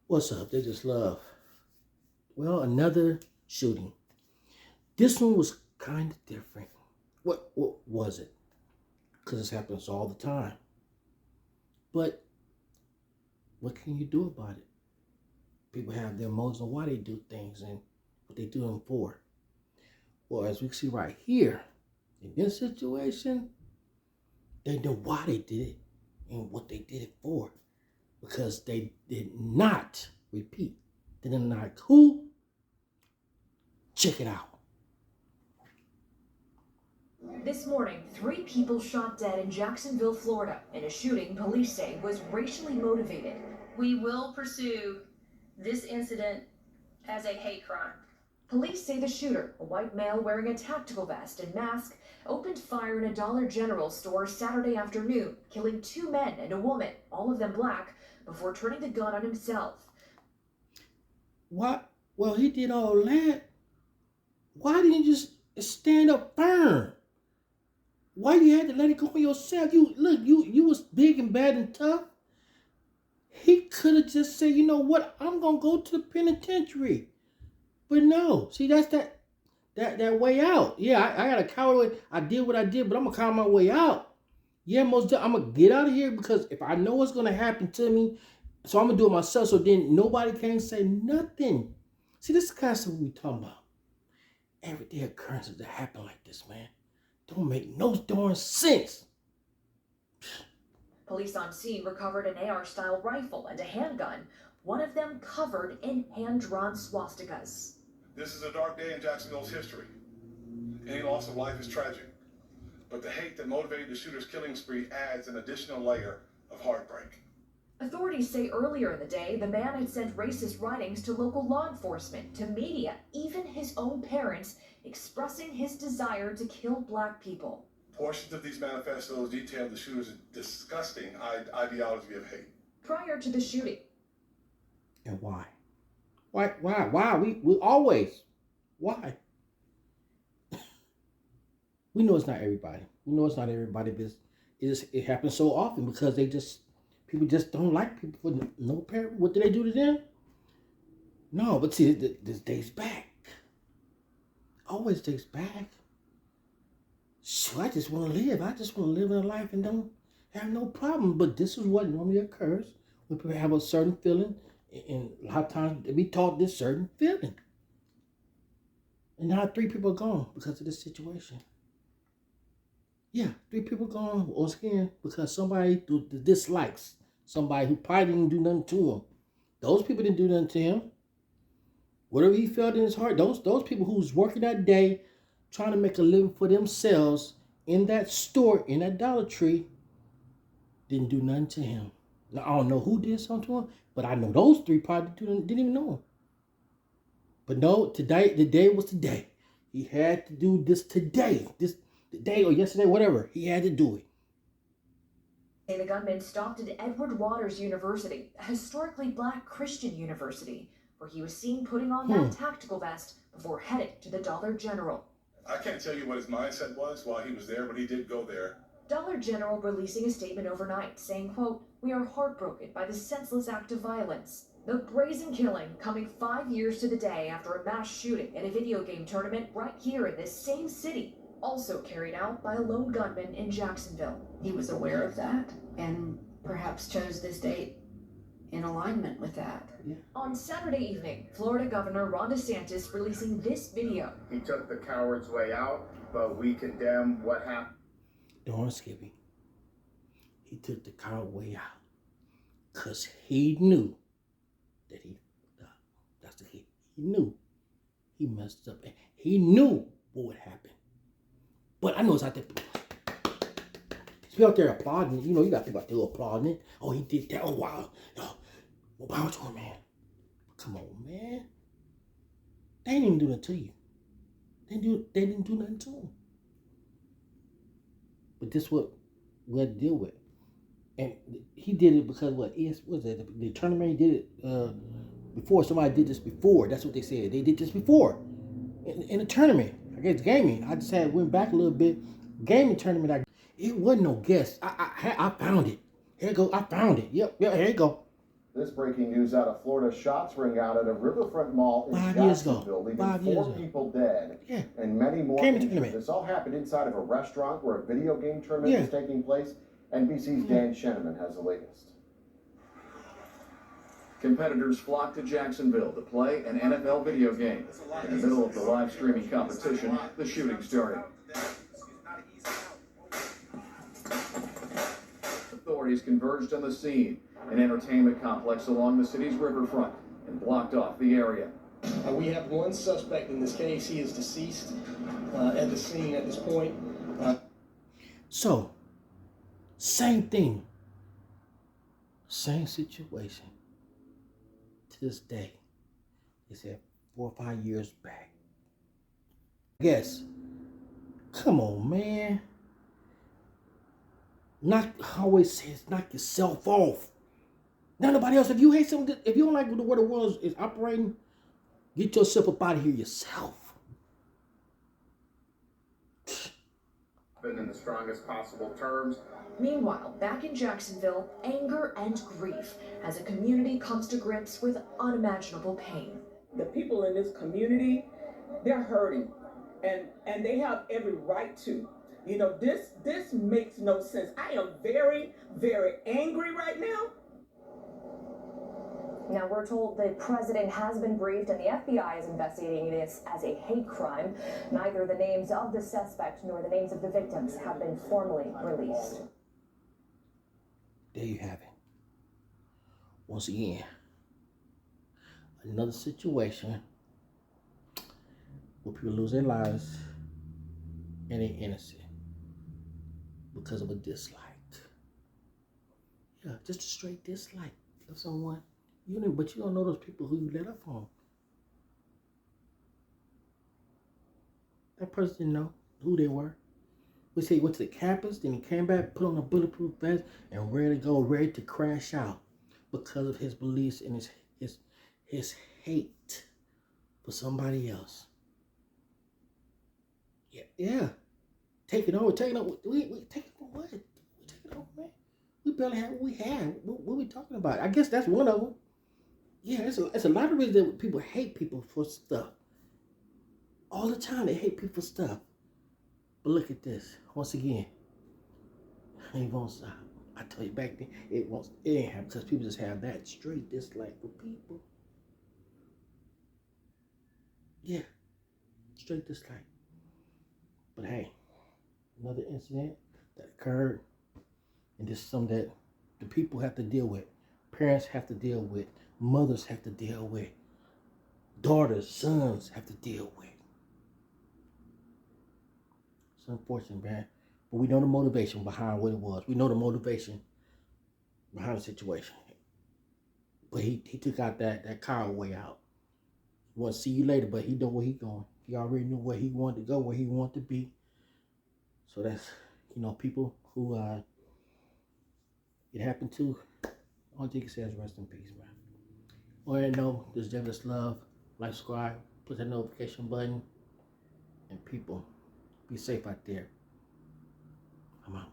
What's up? They just love. Well, another shooting. This one was kind of different. What was it? Because this happens all the time. But what can you do about it? People have their motives on why they do things and what they do them for. Well, as we see right here, in this situation, they know why they did it and what they did it for. Because they did not, repeat, they did not who? Check it out. This morning, 3 people shot dead in Jacksonville, Florida, in a shooting police say was racially motivated. We will pursue this incident as a hate crime. Police say the shooter, a white male wearing a tactical vest and mask, opened fire in a Dollar General store Saturday afternoon, killing 2 men and a woman, all of them black, before turning the gun on himself. What? Well, he did all that. Why didn't you just stand up firm? Why you had to let it go on yourself? You was big and bad and tough. He could have just said, you know what, I'm gonna go to the penitentiary. But no, see, that's that way out. Yeah, I got a coward way. I did what I did, but I'm gonna call my way out. Yeah, I'm gonna get out of here because if I know what's gonna happen to me, so I'm gonna do it myself. So then nobody can say nothing. See, this is kind of stuff we talking about. Everyday occurrences that happen like this, man, don't make no darn sense. Police on scene recovered an AR-style rifle and a handgun, one of them covered in hand-drawn swastikas. This is a dark day in Jacksonville's history. Any loss of life is tragic, but the hate that motivated the shooter's killing spree adds an additional layer of heartbreak. Authorities say earlier in the day, the man had sent racist writings to local law enforcement, to media, even his own parents, expressing his desire to kill black people. Portions of these manifestos detail the shooter's disgusting ideology of hate. Prior to the shooting. And why? Why? We always. Why? We know it's not everybody. We know it's not everybody, but it happens so often because people just don't like people for no parent. What do they do to them? No, but see, this dates back. Always dates back. So I just want to live. I just want to live in a life and don't have no problem. But this is what normally occurs when people have a certain feeling. And a lot of times they be taught this certain feeling. And now 3 people are gone because of this situation. Yeah, 3 people gone once again because somebody who dislikes somebody who probably didn't do nothing to him. Those people didn't do nothing to him. Whatever he felt in his heart, those people who was working that day, trying to make a living for themselves in that store, in that Dollar Tree, didn't do nothing to him. Now, I don't know who did something to him, but I know those 3 probably didn't even know him. But no, today, the day was today. He had to do this today. The day or yesterday, whatever. He had to do it. The gunman stopped at Edward Waters University, a historically black Christian university, where he was seen putting on that tactical vest before heading to the Dollar General. I can't tell you what his mindset was while he was there, but he did go there. Dollar General releasing a statement overnight saying, quote, "We are heartbroken by the senseless act of violence. The brazen killing coming 5 years to the day after a mass shooting at a video game tournament right here in this same city, also carried out by a lone gunman in Jacksonville." He was aware of that and perhaps chose this date in alignment with that. Yeah. On Saturday evening, Florida Governor Ron DeSantis releasing this video. He took the coward's way out, but we condemn what happened. Darn Skippy. He took the coward way out because he knew that he fucked up. That's the key. He knew he messed up and he knew what would happen. But I know it's out there. He's out there applauding. You know, you got people out there applauding it. Oh, he did that. Oh, wow. Well, power to him, man. Come on, man. They didn't even do that to you. They didn't do nothing to him. But this what we had to deal with. And he did it because the tournament, he did it before. Somebody did this before. That's what they said. They did this before. In a tournament. I guess gaming. I just went back a little bit. Gaming tournament. It wasn't no guess. I found it. Here you go. I found it. Yep, here you go. This breaking news out of Florida: shots ring out at a riverfront mall in 5 years ago. Jacksville, leaving 5 years 4 ago. people dead Yeah. and many more Came to injured. me. This all happened inside of a restaurant where a video game tournament was taking place. NBC's Dan Shenneman has the latest. Competitors flocked to Jacksonville to play an NFL video game. In the middle of the live streaming competition, the shooting started. Authorities converged on the scene, an entertainment complex along the city's riverfront, and blocked off the area. We have one suspect in this case. He is deceased at the scene at this point. So, same thing. Same situation. To this day. They said 4 or 5 years back. Yes. Come on, man. Always says knock yourself off. Now nobody else. If you hate something, if you don't like the way the world is operating, get yourself up out of here yourself. Been in the strongest possible terms. Meanwhile, back in Jacksonville, anger and grief as a community comes to grips with unimaginable pain. The people in this community, they're hurting, and they have every right to. You know, this makes no sense. I am very, very angry right now. Now, we're told the president has been briefed and the FBI is investigating this as a hate crime. Neither the names of the suspect nor the names of the victims have been formally released. There you have it. Once again, another situation where people lose their lives and they're innocent because of a dislike. Yeah, just a straight dislike of someone. But you don't know those people who you let up on. That person didn't know who they were. We say he went to the campus, then he came back, put on a bulletproof vest, and ready to go, ready to crash out because of his beliefs and his hate for somebody else. Yeah. Take it over. We take it over what? We take it over, man. We barely have what we had. What are we talking about? I guess that's one of them. Yeah, it's a lot of reasons that people hate people for stuff. All the time they hate people for stuff. But look at this. Once again, it won't stop. I tell you back then, it ain't happen because people just have that straight dislike for people. Yeah, straight dislike. But hey, another incident that occurred, and this is something that the people have to deal with. Parents have to deal with. Mothers have to deal with. Daughters, sons have to deal with. It's unfortunate, man. But we know the motivation behind what it was. We know the motivation behind the situation. But he took out that coward way out. He want to see you later, but he know where he going. He already knew where he wanted to go, where he wanted to be. So that's, people who it happened to. All you can say is rest in peace, man. Or know this is Devil's Love. Like, subscribe, put that notification button, and people, be safe out there. I'm out.